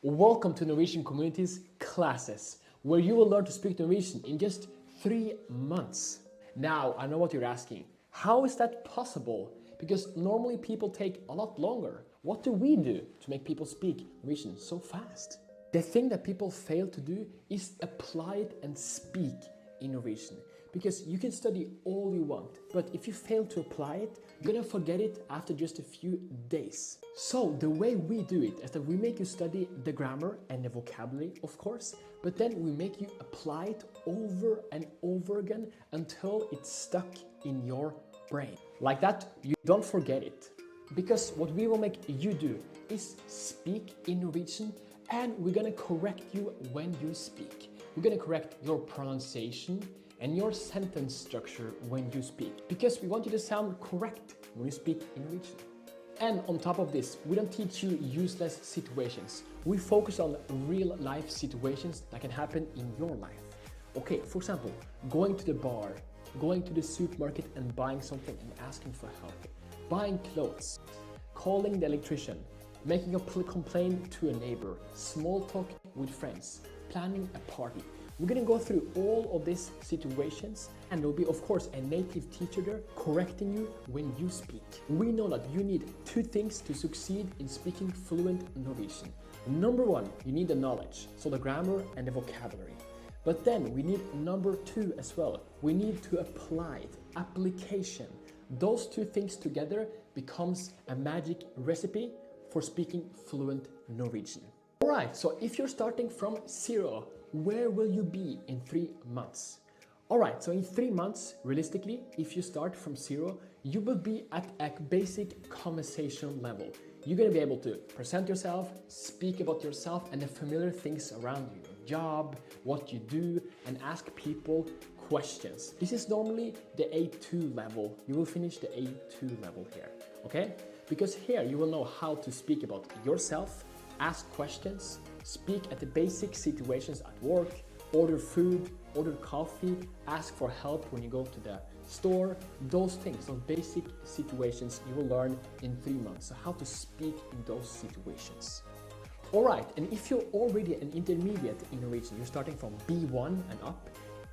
Welcome to Norwegian Community's classes, where you will learn to speak Norwegian in just 3 months. Now, I know what you're asking. How is that possible? Because normally people take a lot longer. What do we do to make people speak Norwegian so fast? The thing that people fail to do is apply it and speak in Norwegian. Because you can study all you want, but if you fail to apply it, you're gonna forget it after just a few days. So the way we do it is that we make you study the grammar and the vocabulary, of course, but then we make you apply it over and over again until it's stuck in your brain. Like that, you don't forget it. Because what we will make you do is speak in Norwegian, and we're gonna correct you when you speak. We're gonna correct your pronunciation and your sentence structure when you speak, because we want you to sound correct when you speak in Norwegian. And on top of this, we don't teach you useless situations. We focus on real life situations that can happen in your life. Okay, for example, going to the bar, going to the supermarket and buying something and asking for help, buying clothes, calling the electrician, making a complaint to a neighbor, small talk with friends, planning a party. We're gonna go through all of these situations, and there'll be, of course, a native teacher there correcting you when you speak. We know that you need 2 things to succeed in speaking fluent Norwegian. Number 1, you need the knowledge, so the grammar and the vocabulary. But then we need number 2 as well. We need to apply it, application. Those 2 things together becomes a magic recipe for speaking fluent Norwegian. All right, so if you're starting from 0, where will you be in 3 months? All right, so in 3 months, realistically, if you start from 0, you will be at a basic conversation level. You're gonna be able to present yourself, speak about yourself and the familiar things around you, your job, what you do, and ask people questions. This is normally the A2 level. You will finish the A2 level here, okay? Because here you will know how to speak about yourself, ask questions, speak at the basic situations at work, order food, order coffee, ask for help when you go to the store. Those things, those basic situations you will learn in 3 months. So how to speak in those situations. All right, and if you're already an intermediate in Norwegian, you're starting from B1 and up,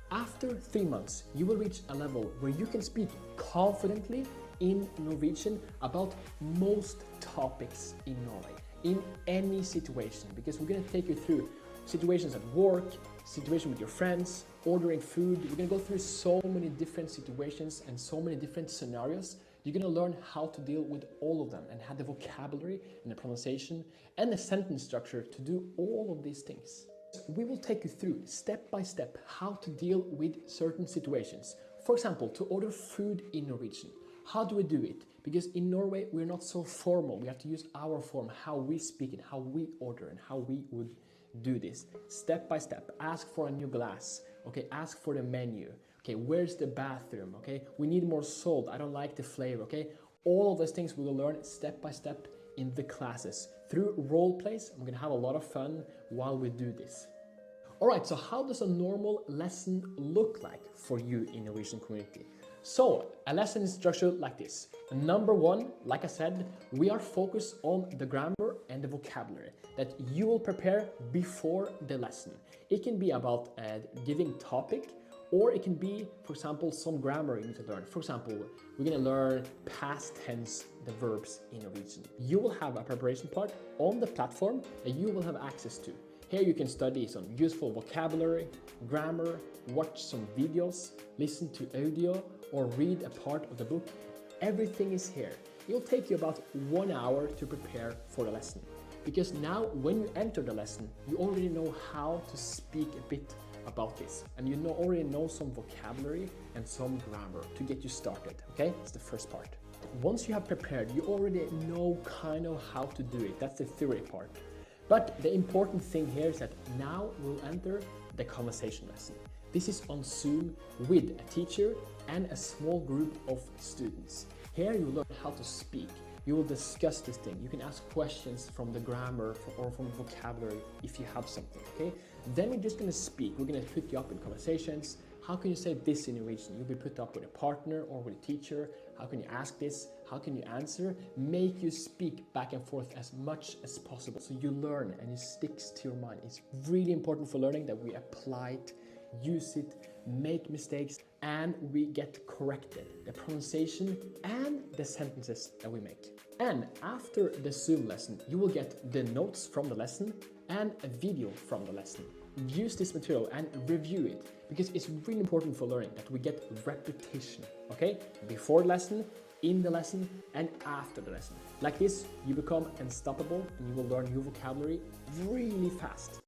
after 3 months, you will reach a level where you can speak confidently in Norwegian about most topics in Norway, in any situation, because we're gonna take you through situations at work, situation with your friends, ordering food. We're gonna go through so many different situations and so many different scenarios. You're gonna learn how to deal with all of them and have the vocabulary and the pronunciation and the sentence structure to do all of these things. We will take you through step by step how to deal with certain situations. For example, to order food in Norwegian. How do we do it? Because in Norway, we're not so formal. We have to use our form, how we speak it, how we order, and how we would do this. Step by step, ask for a new glass. Okay, ask for the menu. Okay, where's the bathroom? Okay, we need more salt. I don't like the flavor. Okay, all of those things we will learn step by step in the classes. Through role plays, I'm gonna have a lot of fun while we do this. All right, so how does a normal lesson look like for you in Norwegian Community? So a lesson is structured like this. Number 1, like I said, we are focused on the grammar and the vocabulary that you will prepare before the lesson. It can be about a giving topic, or it can be, for example, some grammar you need to learn. For example, we're gonna learn past tense, the verbs in Norwegian. You will have a preparation part on the platform that you will have access to. Here you can study some useful vocabulary, grammar, watch some videos, listen to audio, or read a part of the book. Everything is here. It will take you about 1 hour to prepare for the lesson. Because now when you enter the lesson, you already know how to speak a bit about this. And you already know some vocabulary and some grammar to get you started, okay? That's the first part. Once you have prepared, you already know kind of how to do it. That's the theory part. But the important thing here is that now we'll enter the conversation lesson. This is on Zoom with a teacher and a small group of students. Here you learn how to speak. You will discuss this thing. You can ask questions from the grammar or from vocabulary if you have something, okay? Then we're just gonna speak. We're gonna put you up in conversations. How can you say this in Norwegian? You'll be put up with a partner or with a teacher. how can you ask this, how can you answer, make you speak back and forth as much as possible so you learn and it sticks to your mind. It's really important for learning that we apply it, use it, make mistakes, and we get corrected, the pronunciation and the sentences that we make. And after the Zoom lesson, you will get the notes from the lesson and a video from the lesson. Use this material and review it because it's really important for learning that we get repetition, okay? Before the lesson, in the lesson, and after the lesson. Like this, you become unstoppable and you will learn new vocabulary really fast.